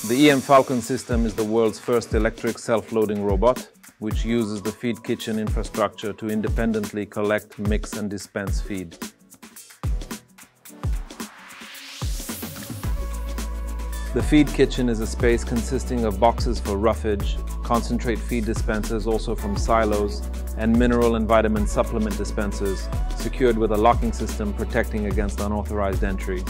The EM FALCON system is the world's first electric self-loading robot, which uses the feed kitchen infrastructure to independently collect, mix and dispense feed. The feed kitchen is a space consisting of boxes for roughage, concentrate feed dispensers also from silos, and mineral and vitamin supplement dispensers, secured with a locking system protecting against unauthorized entry.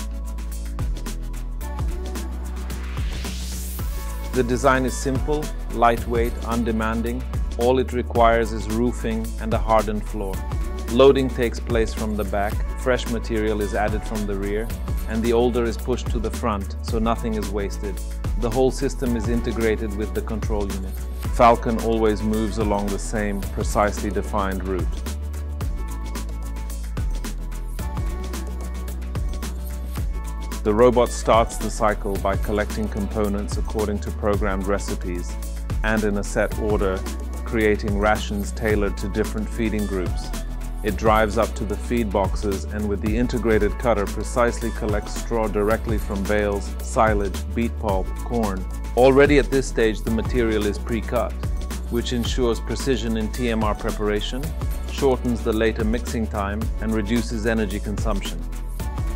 The design is simple, lightweight, undemanding. All it requires is roofing and a hardened floor. Loading takes place from the back, fresh material is added from the rear, and the older is pushed to the front, so nothing is wasted. The whole system is integrated with the control unit. Falcon always moves along the same, precisely defined route. The robot starts the cycle by collecting components according to programmed recipes and in a set order, creating rations tailored to different feeding groups. It drives up to the feed boxes and with the integrated cutter precisely collects straw directly from bales, silage, beet pulp, corn. Already at this stage the material is pre-cut, which ensures precision in TMR preparation, shortens the later mixing time and reduces energy consumption.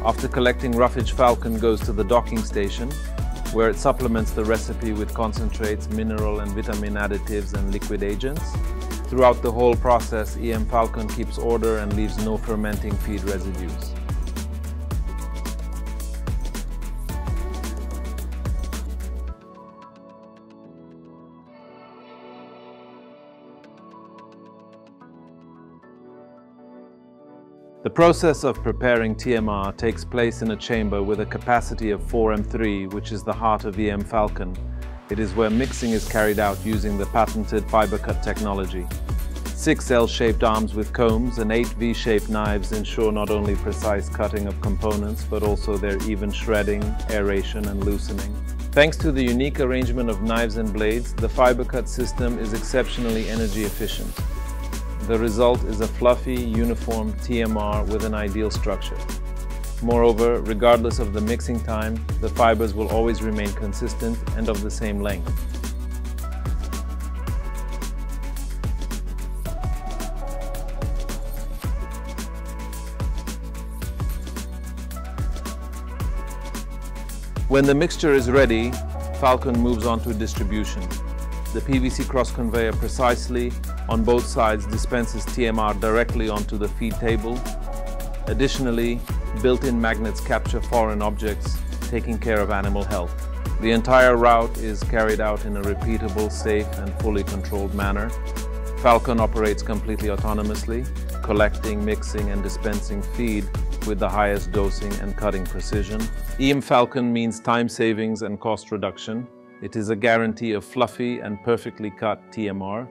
After collecting roughage, Falcon goes to the docking station, where it supplements the recipe with concentrates, mineral and vitamin additives and liquid agents. Throughout the whole process, EM FALCON keeps order and leaves no fermenting feed residues. The process of preparing TMR takes place in a chamber with a capacity of 4M3, which is the heart of EM FALCON. It is where mixing is carried out using the patented FIBERCUT technology. 6 L-shaped arms with combs and 8 V-shaped knives ensure not only precise cutting of components, but also their even shredding, aeration and loosening. Thanks to the unique arrangement of knives and blades, the FIBERCUT system is exceptionally energy efficient. The result is a fluffy, uniform TMR with an ideal structure. Moreover, regardless of the mixing time, the fibers will always remain consistent and of the same length. When the mixture is ready, Falcon moves on to distribution. The PVC cross conveyor precisely on both sides dispenses TMR directly onto the feed table. Additionally, built-in magnets capture foreign objects, taking care of animal health. The entire route is carried out in a repeatable, safe and fully controlled manner. Falcon operates completely autonomously, collecting, mixing and dispensing feed with the highest dosing and cutting precision. EM FALCON means time savings and cost reduction. It is a guarantee of fluffy and perfectly cut TMR.